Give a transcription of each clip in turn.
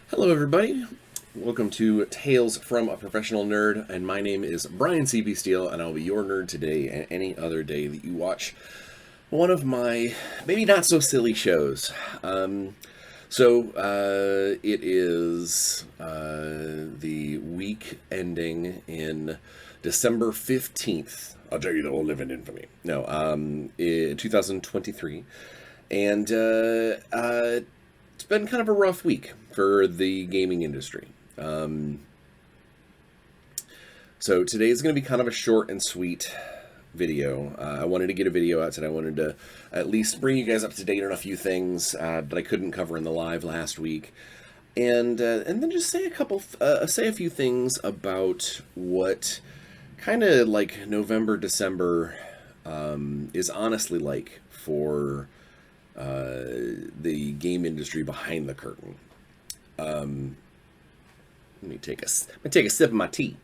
Hello, everybody. Welcome to Tales from a Professional Nerd, and my name is BryanCPSteele, and I'll be your nerd today and any other day that you watch one of my maybe not so silly shows. It is the week ending in December 15th. I'll tell you the whole living infamy. No, 2023. And it's been kind of a rough week for the gaming industry. So today is going to be kind of a short and sweet video. I wanted to get a video out today. I wanted to at least bring you guys up to date on a few things that I couldn't cover in the live last week, and then just say a few things about what kind of like November, December is honestly like for the game industry behind the curtain. Let me take a sip of my tea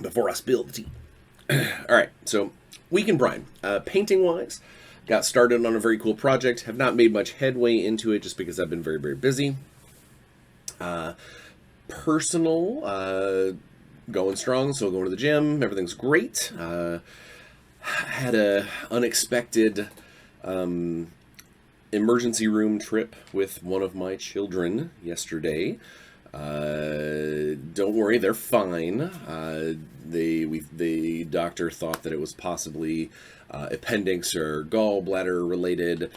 before I spill the tea. All right, so week in Bryan. Painting wise, got started on a very cool project. Have not made much headway into it just because I've been very, very busy. Personal, going strong, so going to the gym. Everything's great. Had a unexpected emergency room trip with one of my children yesterday. Don't worry, they're fine. The doctor thought that it was possibly appendix or gallbladder related.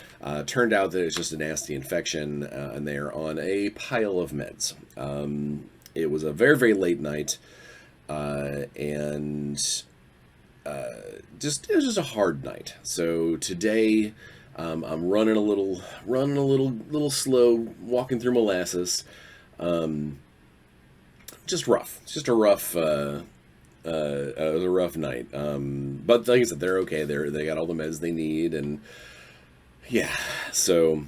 Turned out that it's just a nasty infection, and they're on a pile of meds. It was a very, very late night, and it was just a hard night. So today, I'm running a little slow, walking through molasses. Just rough. It's just a rough, it was a rough night. But like I said, they're okay. They got all the meds they need, and yeah. So,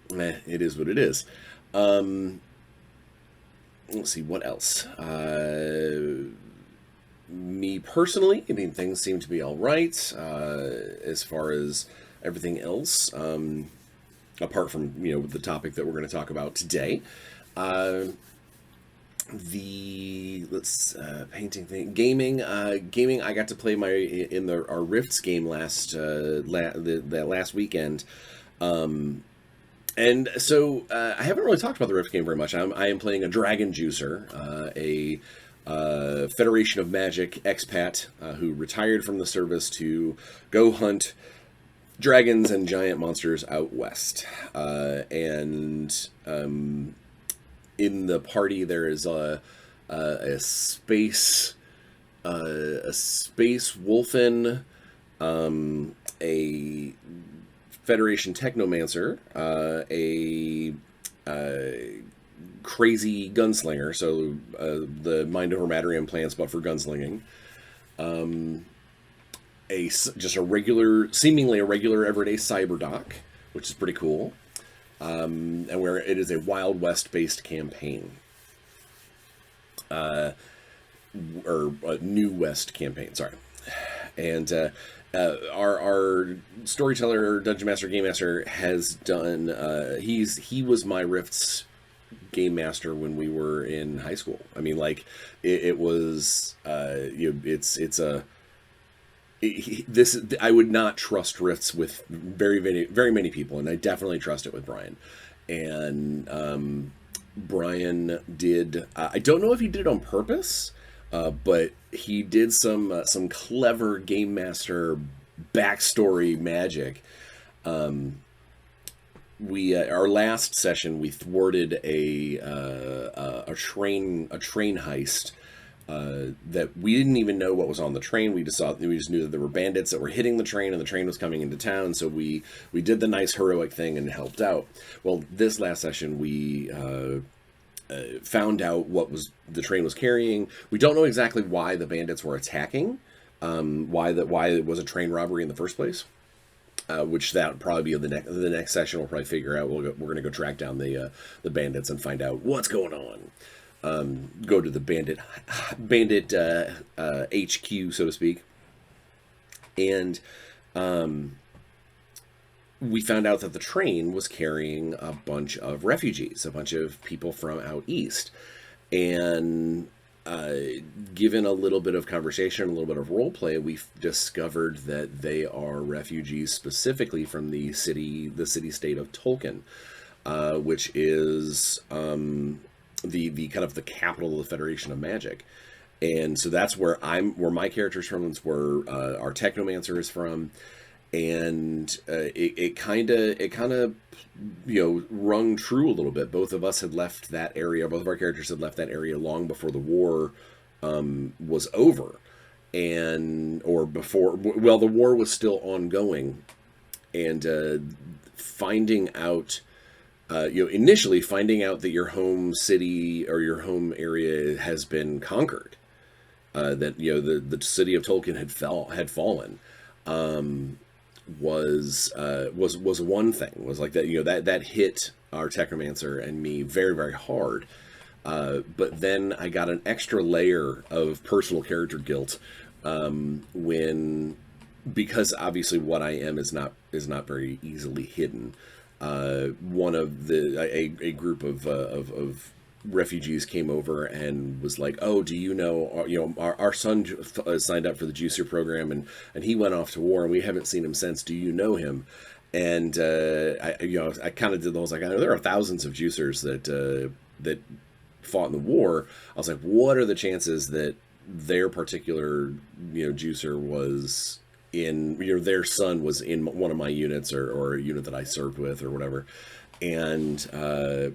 it is what it is. Let's see what else. Me personally, I mean, things seem to be all right as far as everything else, apart from the topic that we're going to talk about today. Painting thing, gaming. I got to play our Rifts game that last weekend. And so I haven't really talked about the Rift game very much. I am playing a Dragon Juicer, a Federation of Magic expat who retired from the service to go hunt dragons and giant monsters out west. And in the party there is a space wolfen, a Federation Technomancer, a crazy gunslinger, so the mind over matter implants, but for gunslinging. Seemingly a regular everyday cyberdoc, which is pretty cool. And where it is a Wild West based campaign, or a New West campaign. Sorry, and our storyteller, dungeon master, game master has done. He was my Rifts game master when we were in high school. I mean, like it was. I would not trust Rifts with very many people, and I definitely trust it with Bryan. And Bryan did. I don't know if he did it on purpose, but he did some clever game master backstory magic. Our last session we thwarted a train heist. That we didn't even know what was on the train. We just knew that there were bandits that were hitting the train, and the train was coming into town. So we did the nice heroic thing and helped out. Well, this last session we found out what the train was carrying. We don't know exactly why the bandits were attacking. Why it was a train robbery in the first place. Which that would probably be the next session. We'll probably figure out. We're going to go track down the bandits and find out what's going on. Go to the bandit HQ, so to speak, and we found out that the train was carrying a bunch of refugees, a bunch of people from out east. And uh, given a little bit of conversation, a little bit of role play, we've discovered that they are refugees specifically from the city state of Tolkien, which is the kind of the capital of the Federation of Magic. And so that's where my character's from. It's where our technomancer is from, and it kind of rung true a little bit. Both of us had left that area. Both of our characters had left that area long before the war was over, and or before. Well, the war was still ongoing, and finding out. Initially finding out that your home city or your home area has been conquered, that the city of Tolkien had fallen, was one thing. Was like that, that hit our technomancer and me very, very hard. But then I got an extra layer of personal character guilt when, because obviously what I am is not very easily hidden. One of a group of refugees came over and was like, "Oh, do you know? Our son signed up for the juicer program, and he went off to war, and we haven't seen him since. Do you know him?" And I kind of did those like, I know there are thousands of juicers that fought in the war. I was like, what are the chances that their particular juicer was in their son was in one of my units or a unit that I served with or whatever. And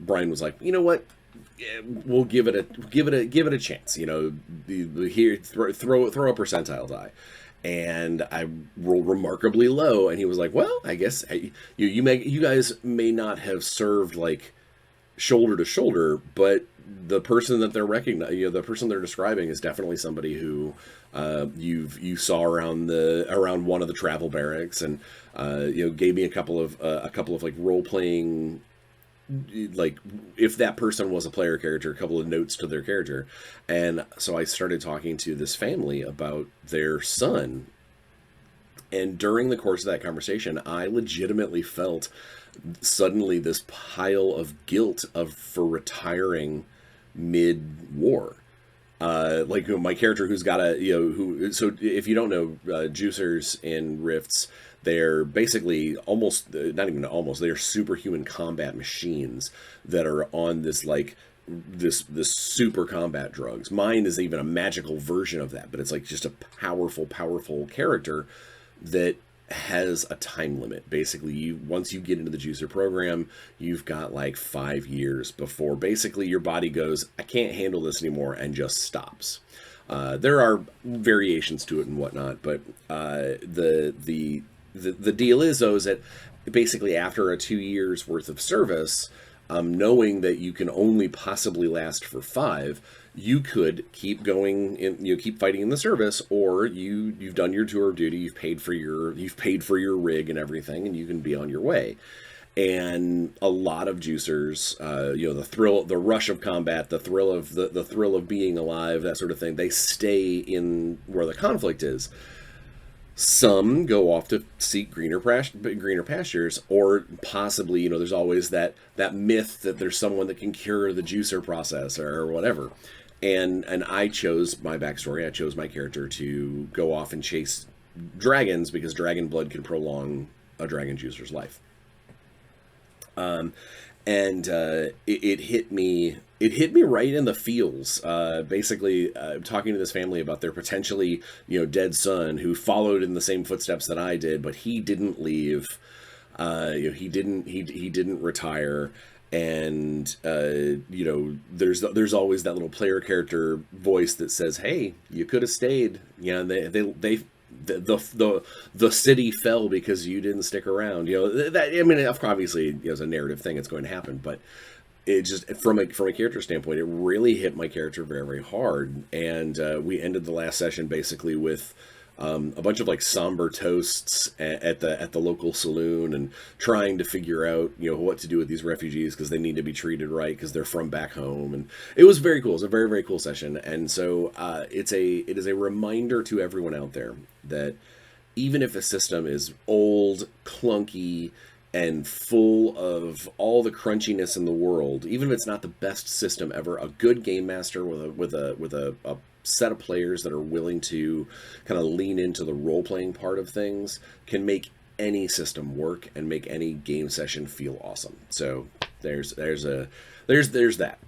Bryan was like, you know what, we'll give it a chance. Here throw a percentile die. And I rolled remarkably low, and he was like, well, I guess you guys may not have served like shoulder to shoulder, but the person that they're the person they're describing is definitely somebody who you saw around one of the travel barracks, and gave me a couple of like role playing, like if that person was a player character, a couple of notes to their character. And so I started talking to this family about their son, and during the course of that conversation, I legitimately felt suddenly this pile of guilt for retiring mid-war. My character who's got so if you don't know, juicers in Rifts, they're basically they're superhuman combat machines that are on this this super combat drugs. Mine is even a magical version of that, but it's like just a powerful character that has a time limit. Basically, once you get into the juicer program, you've got like 5 years before basically your body goes, I can't handle this anymore, and just stops. There are variations to it and whatnot, but the deal is though is that basically after a 2 years worth of service, knowing that you can only possibly last for 5, you could keep going in, keep fighting in the service, or you've done your tour of duty, you've paid for your rig and everything, and you can be on your way. And a lot of juicers, the rush of combat, the thrill of being alive, that sort of thing, they stay in where the conflict is. Some go off to seek greener pastures, or possibly, there's always that myth that there's someone that can cure the juicer process or whatever. And I chose my backstory. I chose my character to go off and chase dragons because dragon blood can prolong a dragon juicer's life. It hit me. It hit me right in the feels. Basically, talking to this family about their potentially, dead son who followed in the same footsteps that I did, but he didn't leave. He didn't retire. And there's always that little player character voice that says, "Hey, you could have stayed." The city fell because you didn't stick around. Obviously, as a narrative thing, it's going to happen, but it just from a character standpoint, it really hit my character very, very hard. And we ended the last session basically with a bunch of like somber toasts at the local saloon, and trying to figure out what to do with these refugees because they need to be treated right because they're from back home. And it was very cool. It's a very, very cool session. And so it is a reminder to everyone out there that even if a system is old, clunky, and full of all the crunchiness in the world, even if it's not the best system ever, a good game master with a set of players that are willing to kind of lean into the role playing part of things can make any system work and make any game session feel awesome. So there's that.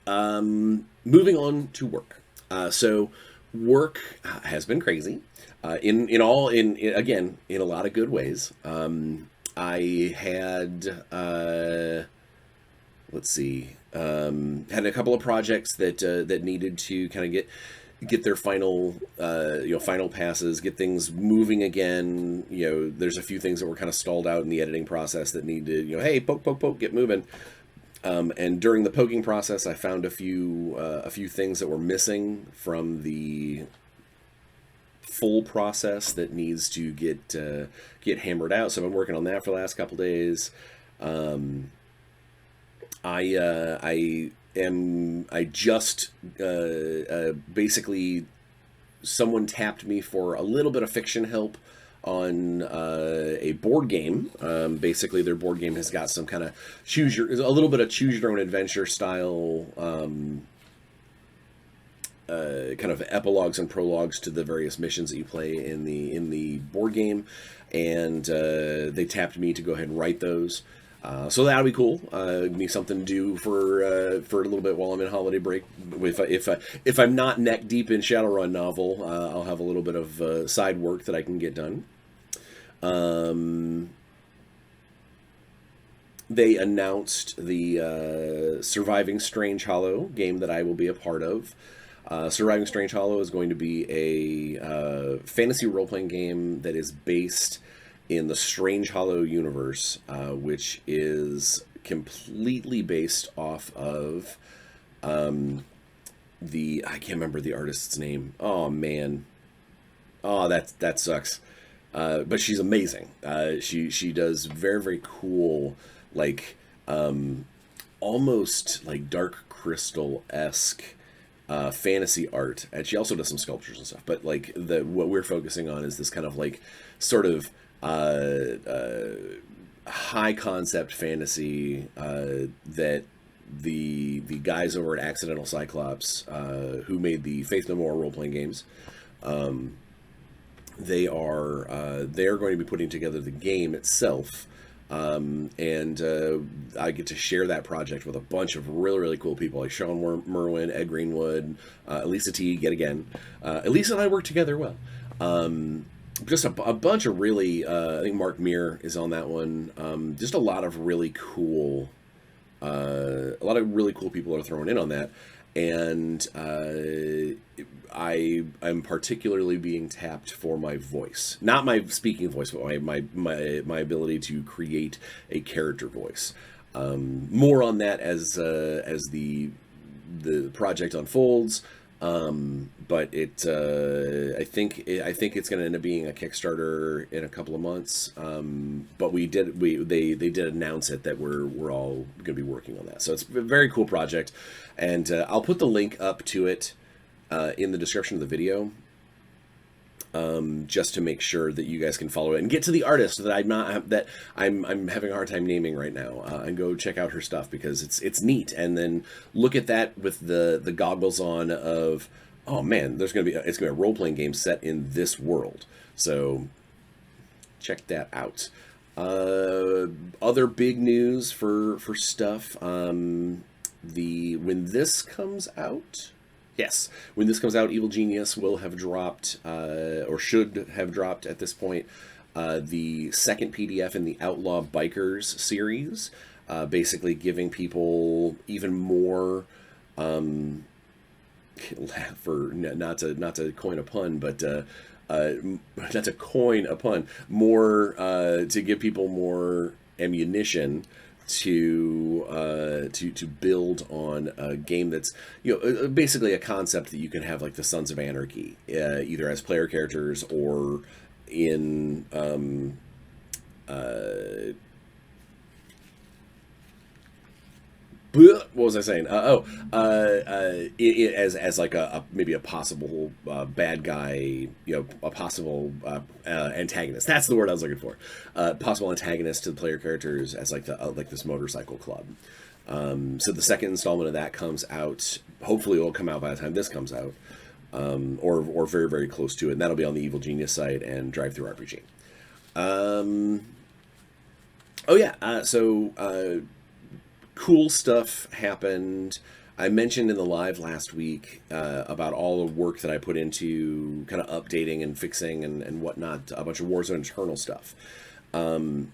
Moving on to work. So work has been crazy. Again, in a lot of good ways. I had let's see, had a couple of projects that needed to kind of get their final final passes, get things moving again. There's a few things that were kind of stalled out in the editing process that need to hey, poke, get moving. And during the poking process, I found a few things that were missing from the full process that needs to get hammered out. So I've been working on that for the last couple days. I just basically someone tapped me for a little bit of fiction help on a board game. Basically, their board game has got some kind of a little bit of choose your own adventure style kind of epilogues and prologues to the various missions that you play in the board game, and they tapped me to go ahead and write those. So that'll be cool. Give me something to do for a little bit while I'm in holiday break. If I'm not neck deep in Shadowrun novel, I'll have a little bit of side work that I can get done. They announced the Surviving Strange Hollow game that I will be a part of. Surviving Strange Hollow is going to be a fantasy role-playing game that is based in the Strange Hollow universe, which is completely based off of I can't remember the artist's name. Oh man, that sucks. But she's amazing. She does very, very cool, like almost like Dark Crystal-esque fantasy art, and she also does some sculptures and stuff. But like what we're focusing on is this kind of like sort of high concept fantasy that the guys over at Accidental Cyclops, who made the Faith No More role playing games, they're going to be putting together the game itself. And I get to share that project with a bunch of really, really cool people like Sean Merwin, Ed Greenwood, Elisa T. Yet again. Elisa and I work together well. Just a bunch of really, I think Mark Meir is on that one. Just a lot of really cool people are thrown in on that. And I'm particularly being tapped for my voice, not my speaking voice, but my ability to create a character voice. More on that as the project unfolds. But I think it's going to end up being a Kickstarter in a couple of months. But they did announce it that we're all going to be working on that. So it's a very cool project, and I'll put the link up to it in the description of the video, just to make sure that you guys can follow it and get to the artist that I'm having a hard time naming right now, and go check out her stuff because it's neat. And then look at that with the goggles on of, oh man, it's gonna be a role-playing game set in this world. So check that out. Other big news for stuff. When this comes out. Yes, when this comes out, Evil Genius will have dropped, or should have dropped at this point, the second PDF in the Outlaw Bikers series, basically giving people even more, for not to coin a pun, but not to coin a pun, more to give people more ammunition to build on a game that's basically a concept that you can have, like the Sons of Anarchy, either as player characters or in What was I saying? As like maybe a possible bad guy, a possible antagonist. That's the word I was looking for. Possible antagonist to the player characters as like like this motorcycle club. So the second installment of that comes out. Hopefully, it will come out by the time this comes out, or very very close to it. And that'll be on the Evil Genius site and Drive Through RPG. Cool stuff happened. I mentioned in the live last week about all the work that I put into kind of updating and fixing and whatnot, a bunch of Warzone internal stuff. That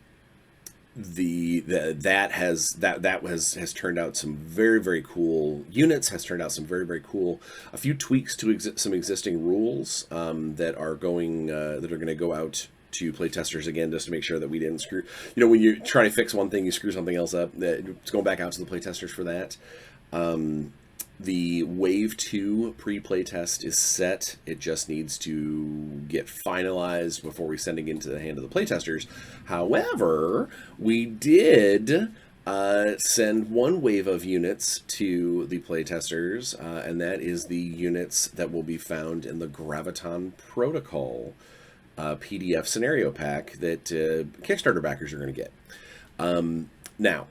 has turned out some very very cool units. Has turned out some very very cool a few tweaks to some existing rules that are going to go out to play testers again, just to make sure that we didn't screw. When you try to fix one thing, you screw something else up. It's going back out to the play testers for that. The Wave 2 pre-play test is set. It just needs to get finalized before we send it into the hand of the playtesters. However, we did send one wave of units to the playtesters, and that is the units that will be found in the Graviton Protocol PDF scenario pack that Kickstarter backers are going to get. Now,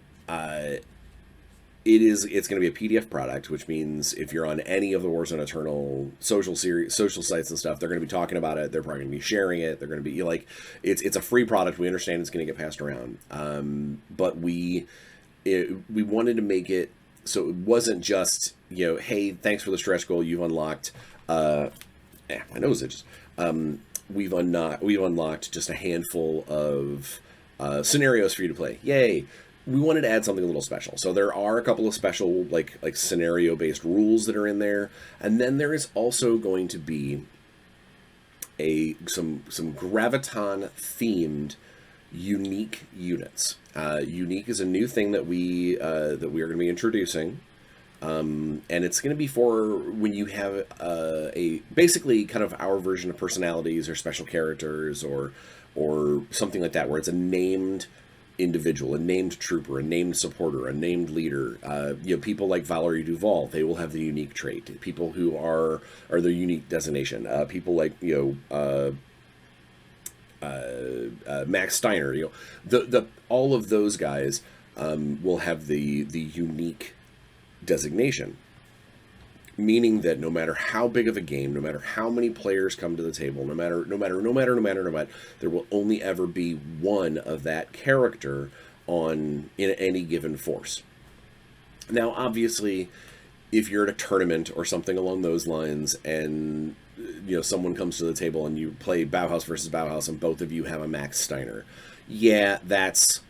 it's going to be a PDF product, which means if you're on any of the Warzone Eternal social sites and stuff, they're going to be talking about it. They're probably going to be sharing it. They're going to be like, it's a free product. We understand it's going to get passed around. But we wanted to make it so it wasn't just, hey, thanks for the stretch goal you've unlocked. My nose itches. We've unlocked just a handful of scenarios for you to play. Yay! We wanted to add something a little special. So there are a couple of special like scenario-based rules that are in there, and then there is also going to be some Graviton-themed unique units. Unique is a new thing that we are going to be introducing. And it's going to be for when you have basically kind of our version of personalities or special characters or something like that, where it's a named individual, a named trooper, a named supporter, a named leader. People like Valerie Duvall, they will have the unique trait. People who are the unique designation. People like Max Steiner. All of those guys will have the unique designation, meaning that no matter how big of a game, no matter how many players come to the table, no matter, there will only ever be one of that character in any given force. Now, obviously, if you're at a tournament or something along those lines, and someone comes to the table and you play Bauhaus versus Bauhaus, and both of you have a Max Steiner, that's.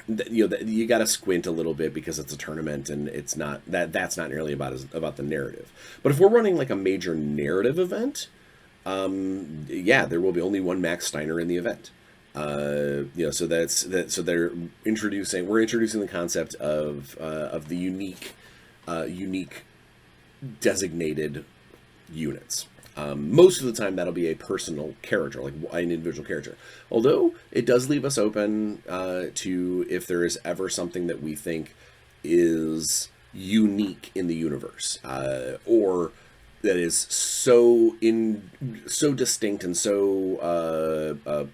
You got to squint a little bit because it's a tournament and it's not that's not nearly about the narrative. But if we're running like a major narrative event, there will be only one Max Steiner in the event. So so we're introducing the concept of the unique designated units. Most of the time that'll be a personal character, like an individual character. Although it does leave us open to if there is ever something that we think is unique in the universe, or that is so distinct and so I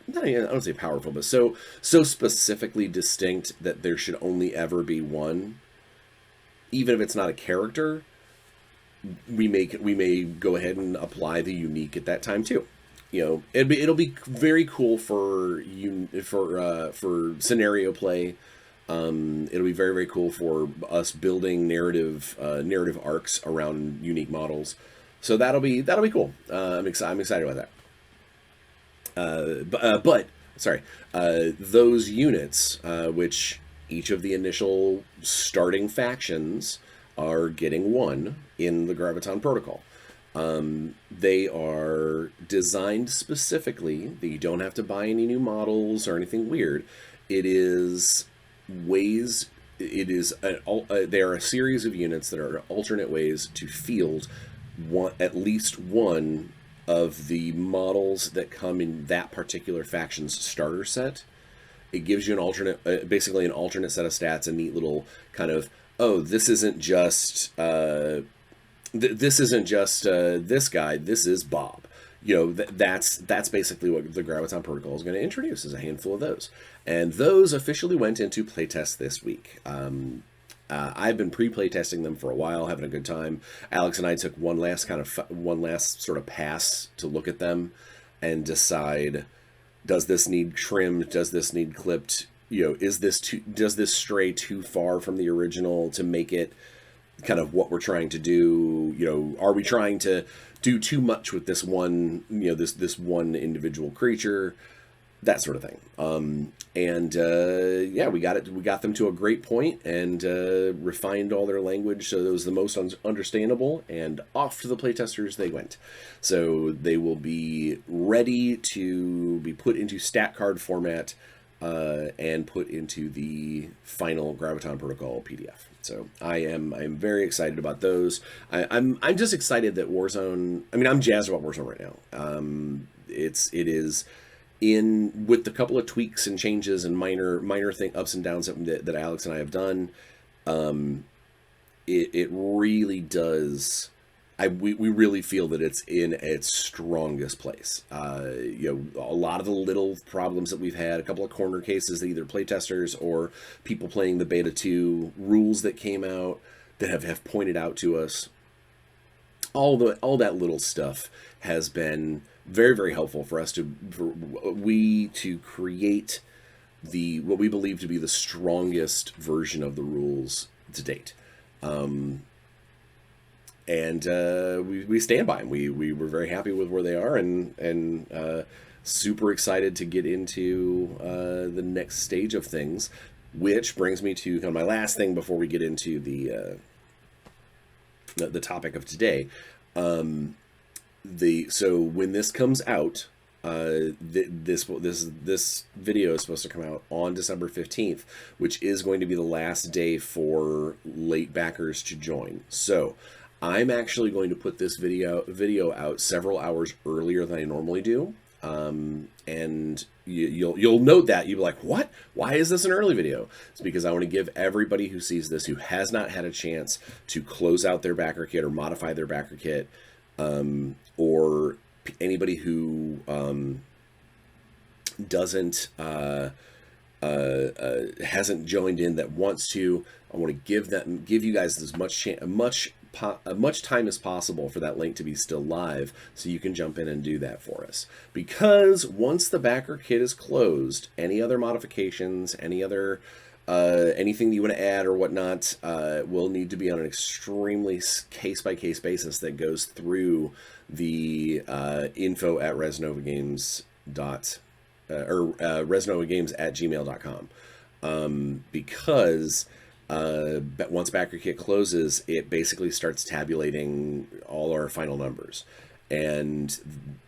don't say powerful, but so specifically distinct that there should only ever be one, even if it's not a character. We may go ahead and apply the unique at that time too. It'll be very cool for scenario play. It'll be very very cool for us building narrative arcs around unique models. So that'll be cool. I'm excited about that. Those units, which each of the initial starting factions are getting one in the Graviton Protocol. They are designed specifically that you don't have to buy any new models or anything weird. They are a series of units that are alternate ways to field at least one of the models that come in that particular faction's starter set. It gives you an alternate, basically an alternate set of stats, a neat little kind of, oh, this isn't just this isn't just this guy. This is Bob. You know, that's basically what the Graviton Protocol is going to introduce, is a handful of those, and those officially went into playtest this week. I've been pre-play testing them for a while, having a good time. Alex and I took one last sort of pass to look at them and decide, does this need trimmed? Does this need clipped? You know, does this stray too far from the original to make it kind of what we're trying to do? You know, are we trying to do too much with this one, you know, this one individual creature? That sort of thing. Yeah, we got them to a great point and refined all their language so that it was the most understandable, and off to the playtesters they went. So they will be ready to be put into stat card format and put into the final Graviton Protocol PDF. So I am very excited about those. I'm just excited that Warzone. I mean, I'm jazzed about Warzone right now. It is in with the couple of tweaks and changes and minor ups and downs that Alex and I have done. It really does. We really feel that it's in its strongest place. You know, a lot of the little problems that we've had, a couple of corner cases that either playtesters or people playing the beta 2 rules that came out that have pointed out to us, all that little stuff has been very, very helpful for us to create what we believe to be the strongest version of the rules to date. We stand by them. We were very happy with where they are, and super excited to get into the next stage of things, which brings me to kind of my last thing before we get into the topic of today. So when this comes out, this video is supposed to come out on December 15th, which is going to be the last day for late backers to join. So I'm actually going to put this video out several hours earlier than I normally do. And you'll note that you'll be like, what? Why is this an early video? It's because I want to give everybody who sees this, who has not had a chance to close out their backer kit or modify their backer kit, or anybody who hasn't joined in that wants to. I want to give you guys as much time as possible for that link to be still live, so you can jump in and do that for us. Because once the backer kit is closed, any other modifications, any other anything that you want to add or whatnot will need to be on an extremely case-by-case basis that goes through the info at resnovagames resnovagames@gmail.com, because but once backer kit closes, it basically starts tabulating all our final numbers. And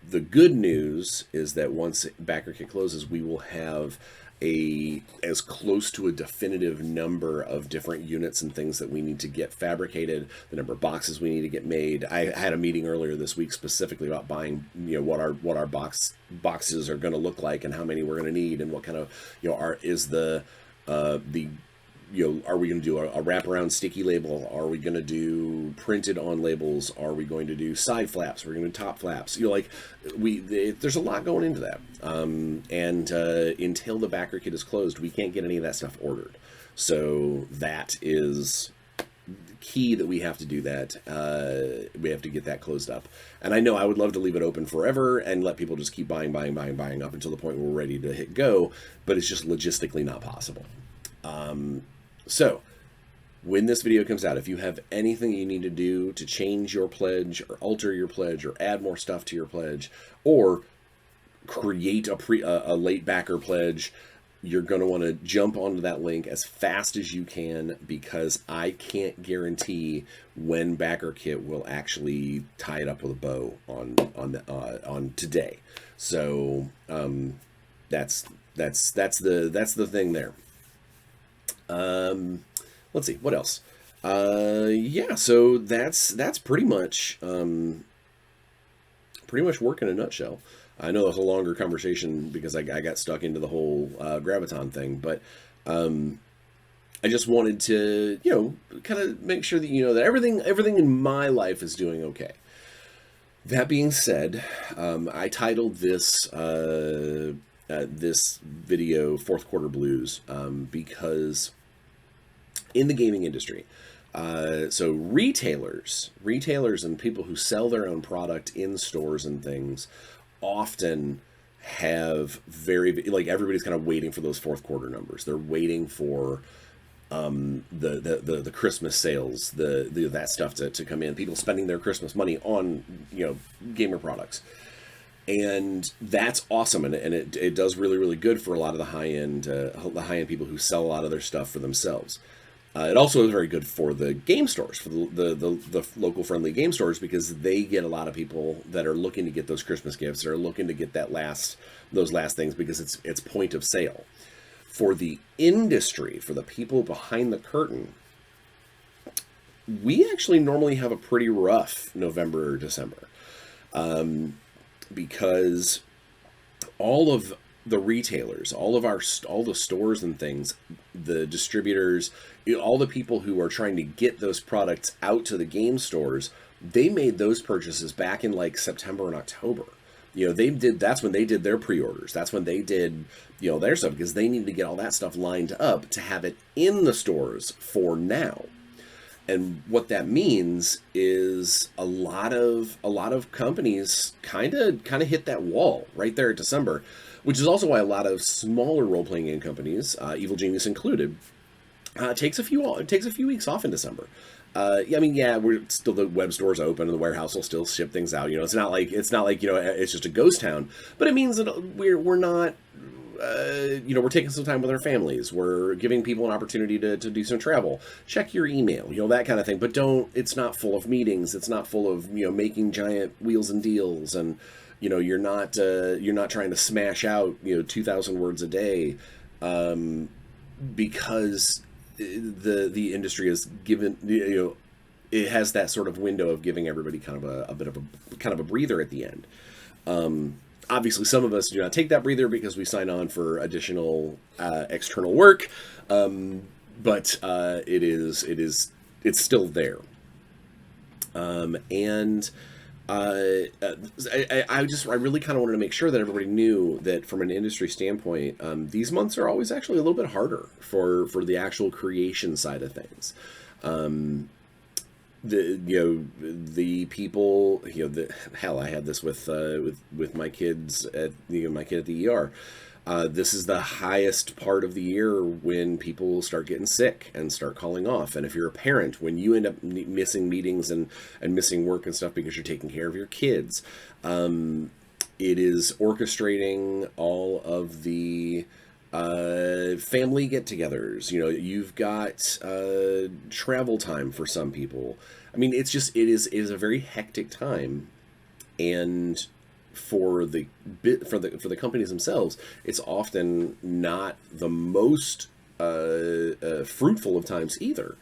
the good news is that once backer kit closes, we will have as close to a definitive number of different units and things that we need to get fabricated, the number of boxes we need to get made. I had a meeting earlier this week specifically about buying, you know, what our boxes are going to look like and how many we're going to need, and what kind of, you know, you know, are we going to do a wraparound sticky label? Are we going to do printed on labels? Are we going to do side flaps? We're going to do top flaps. You know, like there's a lot going into that. Until the backer kit is closed, we can't get any of that stuff ordered. So that is key, that we have to do that. We have to get that closed up. And I know I would love to leave it open forever and let people just keep buying up until the point where we're ready to hit go, but it's just logistically not possible. So when this video comes out, if you have anything you need to do to change your pledge or alter your pledge or add more stuff to your pledge or create a late backer pledge, you're going to want to jump onto that link as fast as you can, because I can't guarantee when backer kit will actually tie it up with a bow on today. So that's the thing there. Let's see what else. Yeah, so that's pretty much work in a nutshell. I know that's a longer conversation because I got stuck into the whole Graviton thing, but I just wanted to, kind of make sure that that everything in my life is doing okay. That being said, I titled this video "Fourth Quarter Blues" because in the gaming industry, so retailers and people who sell their own product in stores and things often have everybody's kind of waiting for those fourth quarter numbers. They're waiting for the Christmas sales, that stuff to come in. People spending their Christmas money on gamer products, and that's awesome. And it does really, really good for a lot of the high end people who sell a lot of their stuff for themselves. It also is very good for the game stores, for the local friendly game stores, because they get a lot of people that are looking to get those Christmas gifts, that are looking to get those last things, because it's point of sale. For the industry, for the people behind the curtain, we actually normally have a pretty rough November or December, because all of the retailers, all the stores and things, the distributors, all the people who are trying to get those products out to the game stores, they made those purchases back in like September and October. That's when they did their pre-orders. That's when they did, their stuff, because they needed to get all that stuff lined up to have it in the stores for now. And what that means is a lot of companies kind of hit that wall right there at December, which is also why a lot of smaller role-playing game companies, Evil Genius included, takes a few weeks off in December. We're still, the web store's open and the warehouse will still ship things out. It's not like it's just a ghost town, but it means that we're not. We're taking some time with our families. We're giving people an opportunity to do some travel. Check your email, that kind of thing. But it's not full of meetings. It's not full of, making giant wheels and deals. And, you're not trying to smash out, 2,000 words a day, because the industry is given, it has that sort of window of giving everybody kind of a bit of a breather at the end. Obviously, some of us do not take that breather because we sign on for additional external work, but it's still there. I really kind of wanted to make sure that everybody knew that from an industry standpoint, these months are always actually a little bit harder for the actual creation side of things. The people, I had this with my kids my kid at the ER. This is the highest part of the year when people start getting sick and start calling off. And if you're a parent, when you end up missing meetings and missing work and stuff because you're taking care of your kids, it is orchestrating all of the family get-togethers. You've got travel time for some people. I mean, it is a very hectic time, and for the companies themselves, it's often not the most fruitful of times either.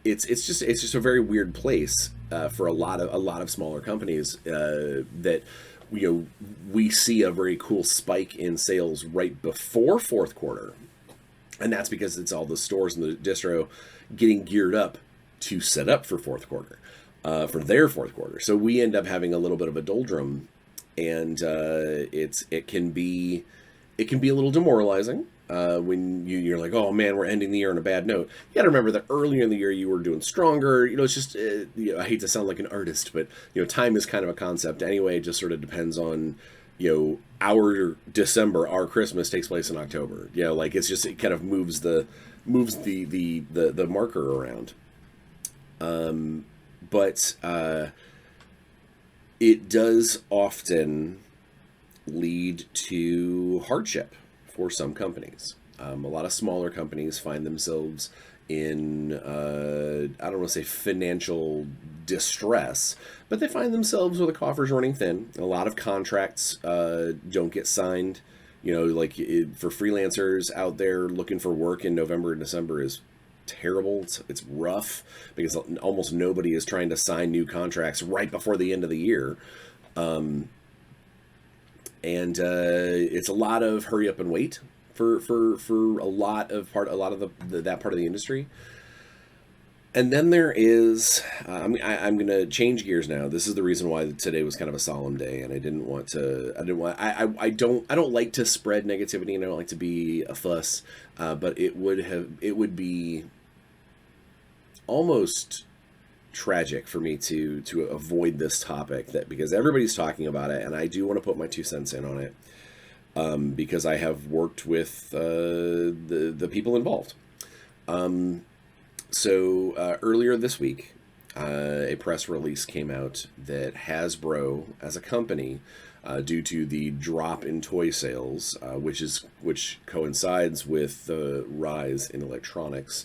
It's just a very weird place for a lot of smaller companies that. We see a very cool spike in sales right before fourth quarter, and that's because it's all the stores and the distro getting geared up to set up for fourth quarter, for their fourth quarter. So we end up having a little bit of a doldrum, and it can be a little demoralizing when you're like, oh man, we're ending the year on a bad note. You got to remember that earlier in the year you were doing stronger. It's just I hate to sound like an artist, but time is kind of a concept anyway. It just sort of depends on our December, our Christmas takes place in October. It kind of moves the marker around. But it does often lead to hardship for some companies. A lot of smaller companies find themselves in, I don't want to say financial distress, but they find themselves with the coffers running thin. A lot of contracts don't get signed. For freelancers out there looking for work in November and December is terrible. It's rough because almost nobody is trying to sign new contracts right before the end of the year. And it's a lot of hurry up and wait for a lot of that part of the industry. And then there is, I'm going to change gears now. This is the reason why today was kind of a solemn day, and I don't like to spread negativity, and I don't like to be a fuss, but it would be almost tragic for me to avoid this topic, because everybody's talking about it, and I do want to put my 2 cents in on it, because I have worked with the people involved. So earlier this week, a press release came out that Hasbro, as a company, due to the drop in toy sales, which coincides with the rise in electronics,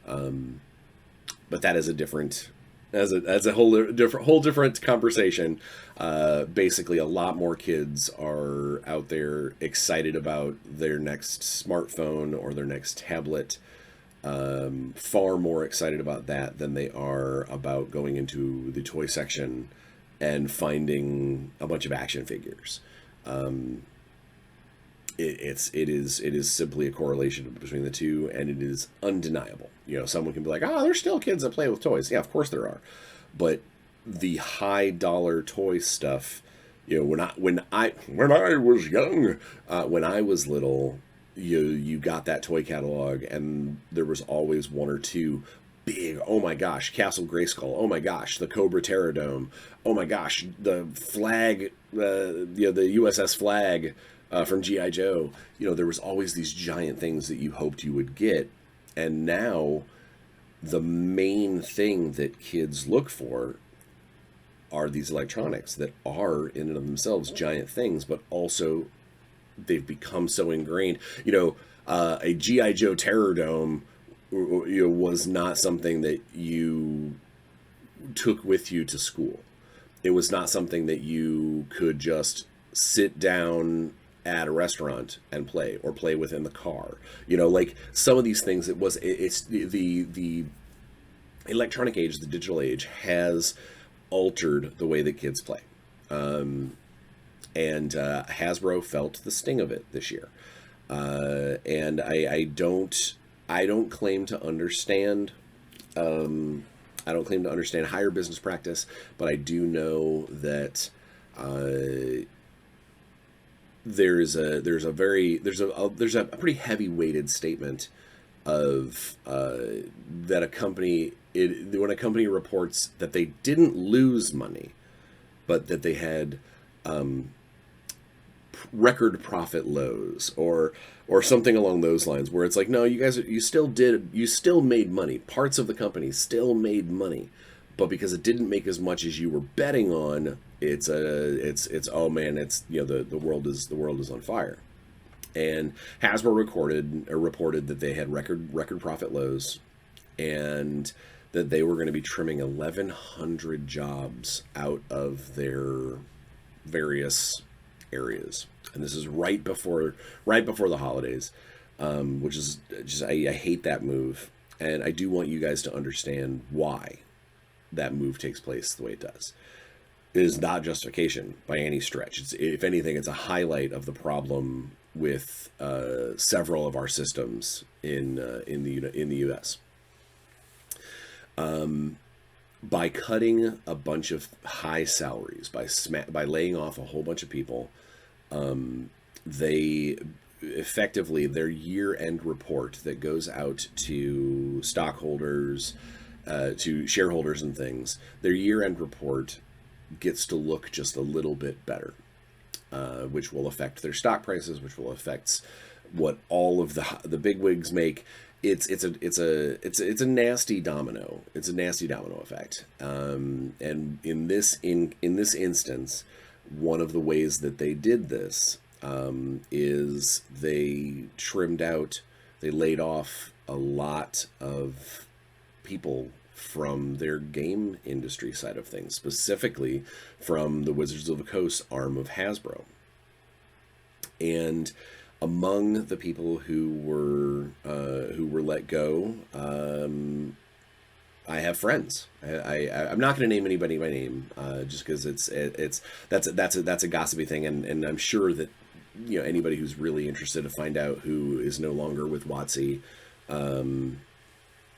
but that is a different, as a whole different conversation. Basically, a lot more kids are out there excited about their next smartphone or their next tablet. Far more excited about that than they are about going into the toy section and finding a bunch of action figures. It is simply a correlation between the two, and it is undeniable. Someone can be like, "Oh, there's still kids that play with toys." Yeah, of course there are, but the high dollar toy stuff, when I was young, when I was little, you got that toy catalog, and there was always one or two big, oh my gosh, Castle Grayskull, oh my gosh, the Cobra Terradome, oh my gosh, the flag, the USS Flag from G.I. Joe. There was always these giant things that you hoped you would get, and now the main thing that kids look for are these electronics that are in and of themselves giant things, but also they've become so ingrained. A G.I. Joe Terradome was not something that you took with you to school. It was not something that you could just sit down at a restaurant and play, or play with in the car. Like some of these things, it's the electronic age, the digital age, has altered the way that kids play. And Hasbro felt the sting of it this year. And I don't claim to understand. I don't claim to understand higher business practice, but I do know that there's a pretty heavy weighted statement of that a company, when a company reports that they didn't lose money, but that they had record profit lows, or something along those lines, where it's like, no, you still made money. Parts of the company still made money, but because it didn't make as much as you were betting on, it's oh man, the world is on fire. And Hasbro reported that they had record profit lows, and that they were going to be trimming 1,100 jobs out of their various areas. And this is right before the holidays, which is just, I hate that move. And I do want you guys to understand why that move takes place the way it does. It is not justification by any stretch. If anything, it's a highlight of the problem with several of our systems in the U.S. By cutting a bunch of high salaries, by laying off a whole bunch of people, they effectively, their year-end report that goes out to stockholders, to shareholders and things, their year-end report gets to look just a little bit better, which will affect their stock prices, which will affect what all of the bigwigs make. It's a nasty domino. It's a nasty domino effect. And in this instance, one of the ways that they did this is they laid off a lot of people from their game industry side of things, specifically from the Wizards of the Coast arm of Hasbro. And among the people who were let go, I have friends. I'm not going to name anybody by name, just because that's a gossipy thing, and I'm sure that anybody who's really interested to find out who is no longer with WotC,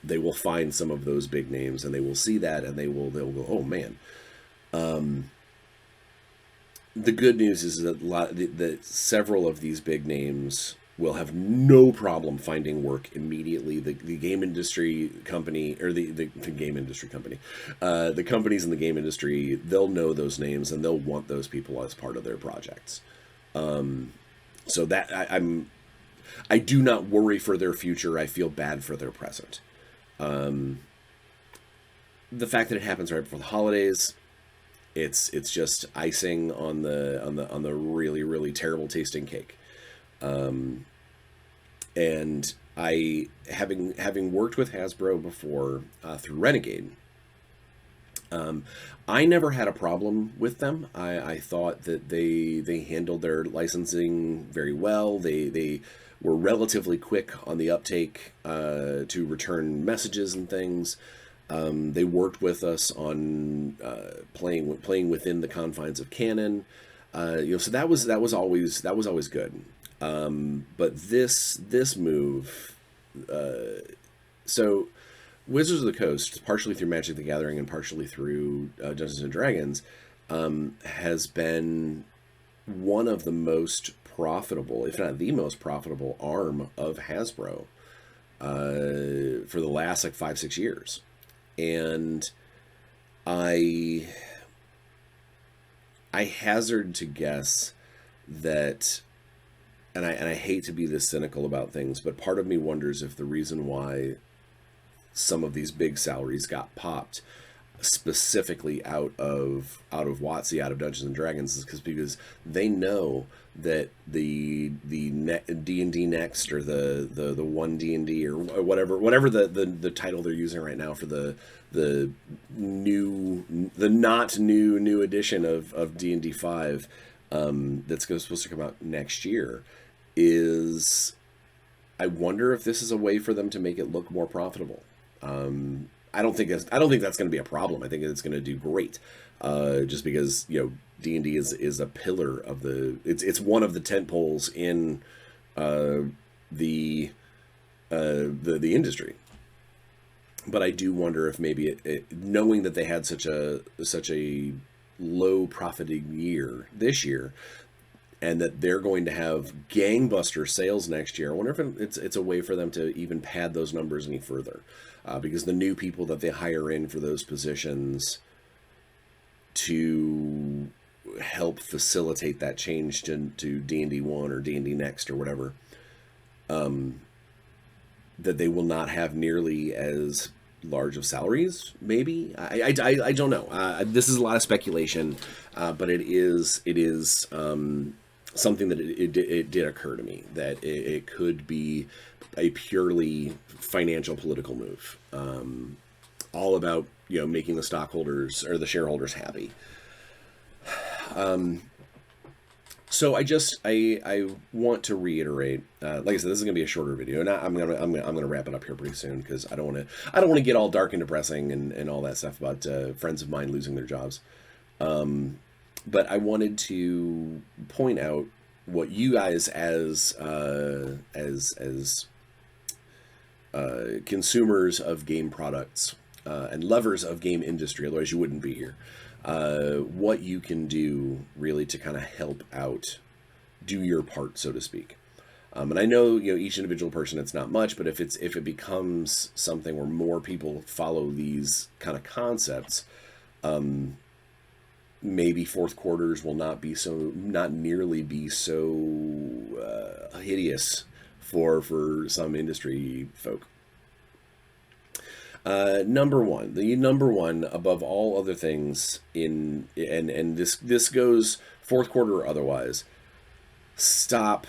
they will find some of those big names, and they will see that, and they'll go, oh man. The good news is that several of these big names will have no problem finding work immediately. The game industry company, or the game industry company, the companies in the game industry, they'll know those names and they'll want those people as part of their projects. So that I do not worry for their future. I feel bad for their present. The fact that it happens right before the holidays, it's just icing on the really, really terrible tasting cake. And I, having worked with Hasbro before, through Renegade, I never had a problem with them. I thought that they handled their licensing very well. They were relatively quick on the uptake, to return messages and things. They worked with us on playing within the confines of canon. So that was always good. But this move, so Wizards of the Coast, partially through Magic the Gathering and partially through Dungeons and Dragons, has been one of the most profitable, if not the most profitable, arm of Hasbro for the last 5-6 years. And I hazard to guess that, and I hate to be this cynical about things, but part of me wonders if the reason why some of these big salaries got popped specifically out of WotC, out of Dungeons and Dragons, is because they know that the D&D Next, or the one D&D, or whatever the title they're using right now for the not new edition of D&D 5, that's supposed to come out next year, is, I wonder if this is a way for them to make it look more profitable. I don't think that's going to be a problem. I think it's going to do great, just because D&D is a pillar of it's one of the tent poles in the industry. But I do wonder if maybe knowing that they had such a low profiting year this year, and that they're going to have gangbuster sales next year, I wonder if it's a way for them to even pad those numbers any further. Because the new people that they hire in for those positions to help facilitate that change to D&D 1 or D&D Next or whatever, that they will not have nearly as large of salaries, maybe. I don't know. This is a lot of speculation, but it is something that it did occur to me that it could be a purely financial, political move, all about making the stockholders or the shareholders happy. So I want to reiterate, like I said, this is gonna be a shorter video, and I'm gonna wrap it up here pretty soon, because I don't want to get all dark and depressing and all that stuff about friends of mine losing their jobs. But I wanted to point out what you guys as consumers of game products, and lovers of game industry, otherwise you wouldn't be here, what you can do really to kind of help out, do your part, so to speak. And I know, each individual person, it's not much, but if it becomes something where more people follow these kind of concepts, maybe fourth quarters will not nearly be so hideous for some industry folk. Number one above all other things, and this goes fourth quarter or otherwise, stop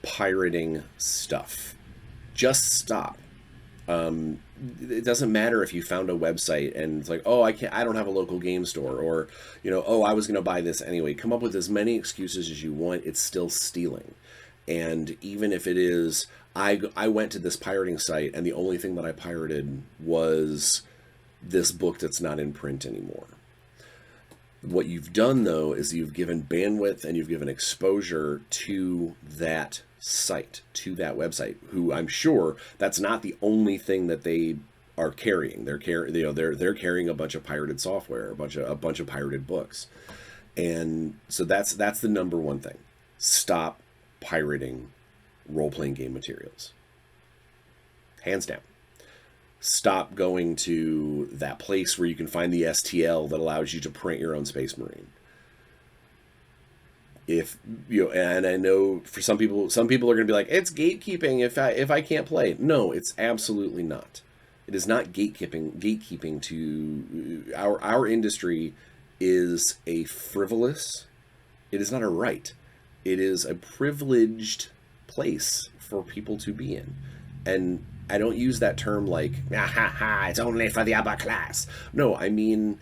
pirating stuff. Just stop. It doesn't matter if you found a website and it's like, oh, I don't have a local game store, or oh, I was going to buy this anyway. Come up with as many excuses as you want. It's still stealing. And even if it is, I went to this pirating site and the only thing that I pirated was this book that's not in print anymore. What you've done, though, is you've given bandwidth and you've given exposure to that site, to that website, who I'm sure that's not the only thing that they are carrying. They're carrying a bunch of pirated software, a bunch of pirated books. And so that's the number one thing. Stop pirating role-playing game materials. Hands down. Stop going to that place where you can find the STL that allows you to print your own Space Marine. If and I know for some people are going to be like, it's gatekeeping if I can't play. No, it's absolutely not. It is not gatekeeping to our industry is a frivolous. It is not a right. It is a privileged place for people to be in. And I don't use that term like, it's only for the upper class. No, I mean,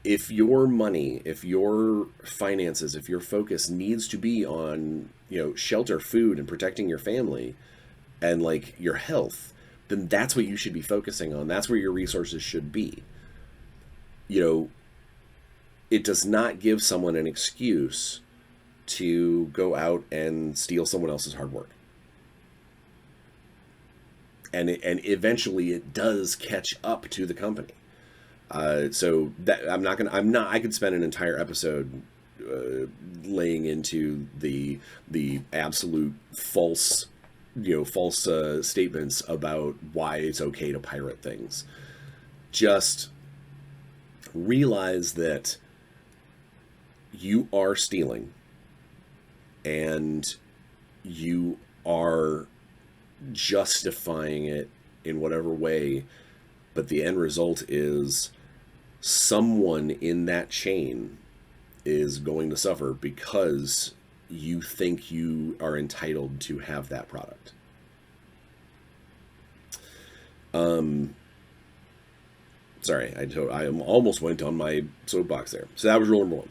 if your money, if your finances, if your focus needs to be on, shelter, food, and protecting your family and like your health, then that's what you should be focusing on. That's where your resources should be. It does not give someone an excuse to go out and steal someone else's hard work. And eventually it does catch up to the company. So that I could spend an entire episode laying into the absolute false statements about why it's okay to pirate things. Just realize that you are stealing and you are justifying it in whatever way, but the end result is someone in that chain is going to suffer because you think you are entitled to have that product. Sorry, I almost went on my soapbox there. So that was rule number one.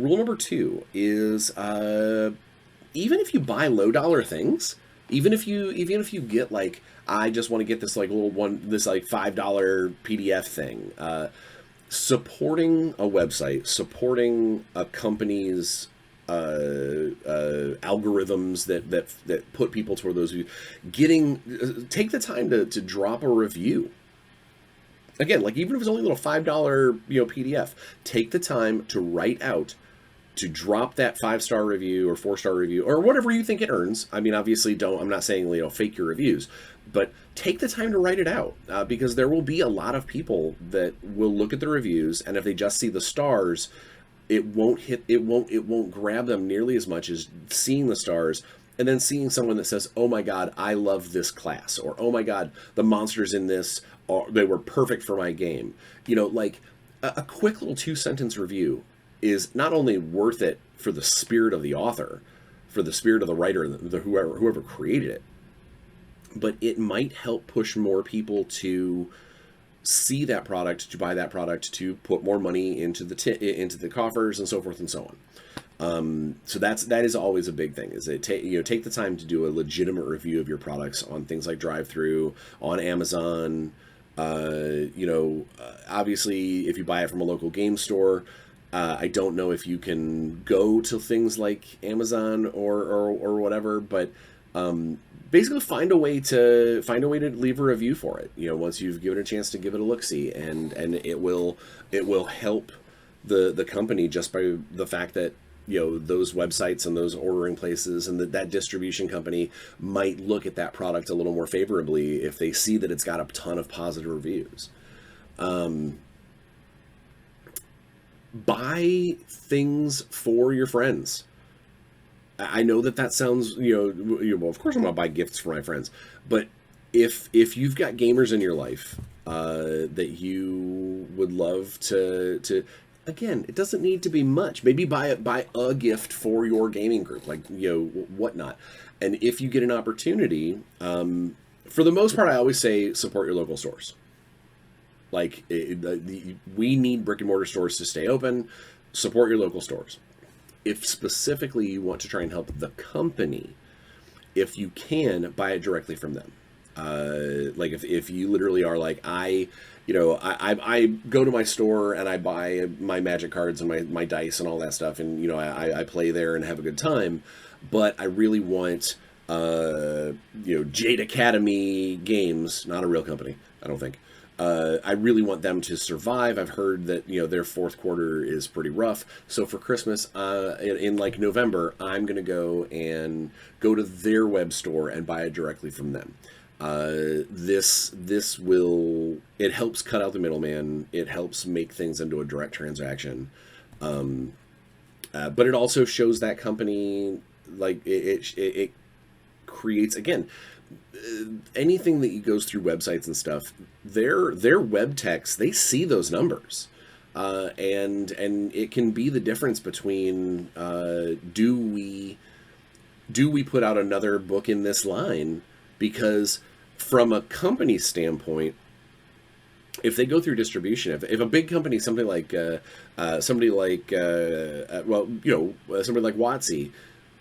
Rule number two is even if you buy low dollar things, even if you get like, I just want to get this like little one, this like $5 PDF thing, supporting a website, supporting a company's algorithms that put people toward those views, take the time to drop a review. Again, like even if it's only a little $5 PDF, take the time to write out, to drop that 5-star review or 4-star review or whatever you think it earns. I mean, obviously I'm not saying, fake your reviews, but take the time to write it out because there will be a lot of people that will look at the reviews, and if they just see the stars, it won't grab them nearly as much as seeing the stars and then seeing someone that says, oh my God, I love this class, or oh my God, the monsters in this, they were perfect for my game. Like a quick little 2-sentence review is not only worth it for the spirit of the author, for the spirit of the writer, whoever created it, but it might help push more people to see that product, to buy that product, to put more money into the coffers, and so forth and so on. So that is always a big thing. Is that take the time to do a legitimate review of your products on things like Drive-Thru, on Amazon. Obviously, if you buy it from a local game store, I don't know if you can go to things like Amazon or whatever, but basically find a way to leave a review for it. Once you've given it a chance to give it a look-see, and it will help the company just by the fact that those websites and those ordering places and that distribution company might look at that product a little more favorably if they see that it's got a ton of positive reviews. Buy things for your friends. I know that sounds, well, of course I'm going to buy gifts for my friends, but if you've got gamers in your life that you would love to again, it doesn't need to be much. Maybe buy a gift for your gaming group, like whatnot. And if you get an opportunity, for the most part, I always say support your local stores. Like we need brick and mortar stores to stay open. Support your local stores. if specifically you want to try and help the company, if you can, buy it directly from them. Like if you literally are like, I go to my store and I buy my magic cards and my dice and all that stuff, and I play there and have a good time, but I really want Jade Academy Games, not a real company, I don't think. I really want them to survive. I've heard that their fourth quarter is pretty rough. So for Christmas, in like November, I'm gonna go to their web store and buy it directly from them. It helps cut out the middleman. It helps make things into a direct transaction. But it also shows that company, like it creates, again, anything that goes through websites and stuff, their web techs, they see those numbers. And it can be the difference between do we put out another book in this line? Because from a company standpoint, if they go through distribution, if a big company, somebody like Watsy,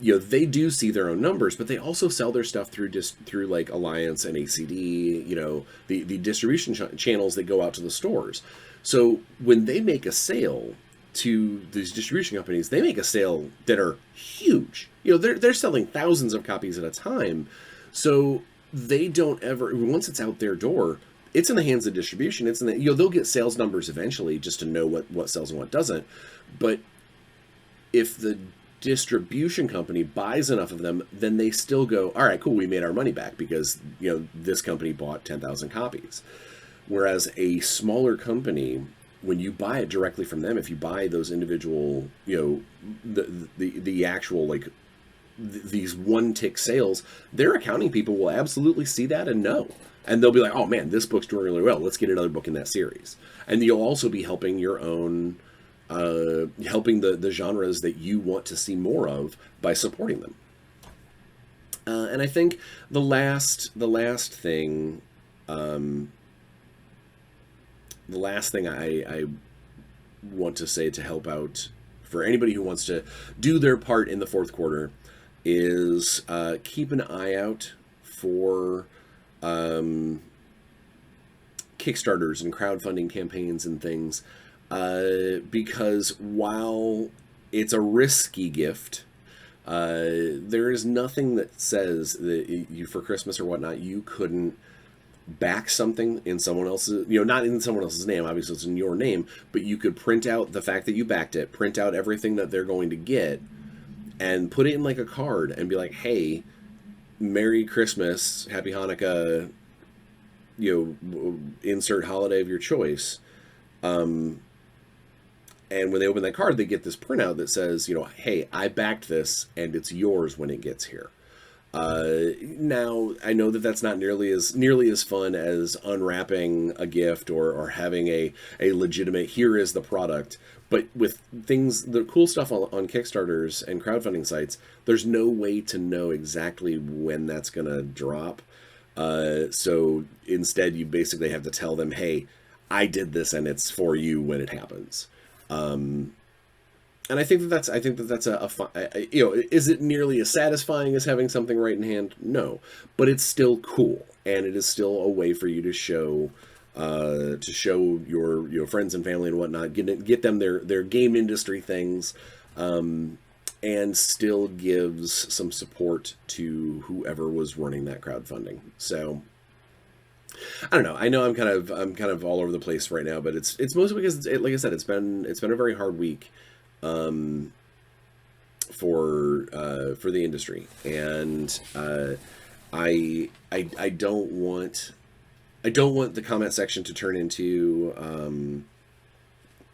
they do see their own numbers, but they also sell their stuff through like Alliance and ACD, the distribution channels that go out to the stores. So when they make a sale to these distribution companies, they make a sale that are huge. They're selling thousands of copies at a time. So they don't ever, once it's out their door, it's in the hands of distribution. It's in the, they'll get sales numbers eventually just to know what sells and what doesn't. But if the distribution company buys enough of them, then they still go, all right, cool, we made our money back because, this company bought 10,000 copies. Whereas a smaller company, when you buy it directly from them, if you buy those individual, the actual, like, these one-tick sales, their accounting people will absolutely see that and know. And they'll be like, oh man, this book's doing really well. Let's get another book in that series. And you'll also be helping your own, helping the genres that you want to see more of by supporting them. And I think the last thing I want to say to help out for anybody who wants to do their part in the fourth quarter is keep an eye out for Kickstarters and crowdfunding campaigns and things, because while it's a risky gift, there is nothing that says that you, for Christmas or whatnot, you couldn't back something in someone else's, not in someone else's name, obviously it's in your name, but you could print out the fact that you backed it, print out everything that they're going to get, and put it in like a card and be like, hey, Merry Christmas, Happy Hanukkah, insert holiday of your choice. And when they open that card, they get this printout that says, hey, I backed this and it's yours when it gets here. Now, I know that that's not nearly as fun as unwrapping a gift or having a legitimate, here is the product. But with things, the cool stuff on Kickstarters and crowdfunding sites, there's no way to know exactly when that's going to drop. So instead, you basically have to tell them, hey, I did this and it's for you when it happens. And I think that's a fun, is it nearly as satisfying as having something right in hand? No, but it's still cool, and it is still a way for you to show your friends and family and whatnot, get them their game industry things, and still gives some support to whoever was running that crowdfunding. So I don't know. I know I'm kind of all over the place right now, but it's mostly because like I said, it's been a very hard week for the industry, and I don't want the comment section to turn into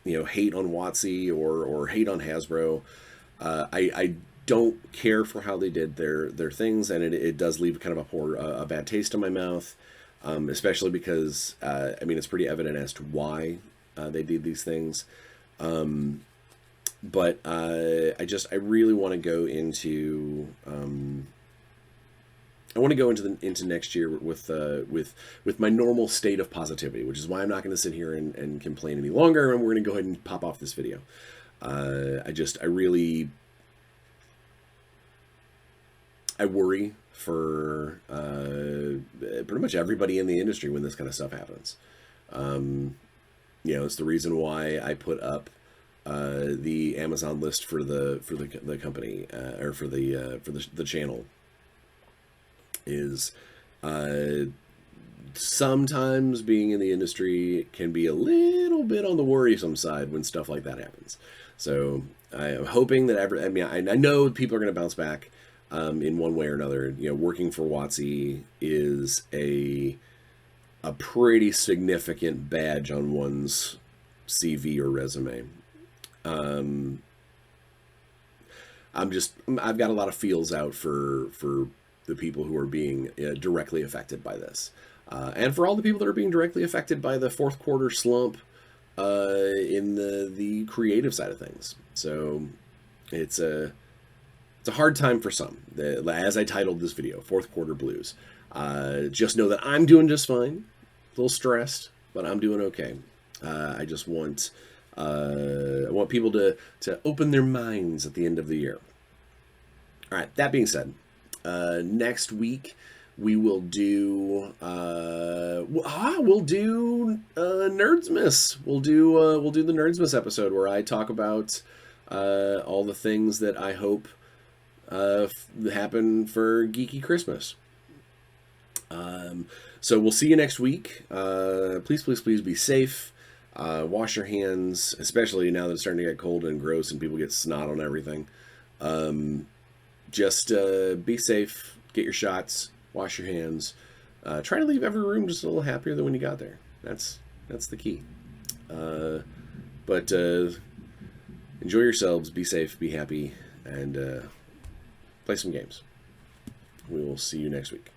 hate on Watsy or hate on Hasbro. I don't care for how they did their things, and it does leave kind of a bad taste in my mouth, especially because it's pretty evident as to why they did these things. But I really want to go into into next year with my normal state of positivity, which is why I'm not going to sit here and complain any longer, and we're going to go ahead and pop off this video. I really I worry for pretty much everybody in the industry when this kind of stuff happens. It's the reason why I put up the Amazon list for the company or for the channel is sometimes being in the industry can be a little bit on the worrisome side when stuff like that happens. So I'm hoping that I know people are going to bounce back in one way or another. Working for WotC is a pretty significant badge on one's CV or resume. I've got a lot of feels out for the people who are being directly affected by this. And for all the people that are being directly affected by the fourth quarter slump in the creative side of things. So it's a hard time for some. As I titled this video, Fourth Quarter Blues. Just know that I'm doing just fine. A little stressed, but I'm doing okay. I just want people to open their minds at the end of the year. All right. That being said, next week we will do Nerdsmas. We'll do the Nerdsmas episode where I talk about all the things that I hope happen for Geeky Christmas. So we'll see you next week. Please be safe. Wash your hands, especially now that it's starting to get cold and gross and people get snot on everything. Just be safe. Get your shots. Wash your hands. Try to leave every room just a little happier than when you got there. That's the key. But enjoy yourselves. Be safe. Be happy. And play some games. We will see you next week.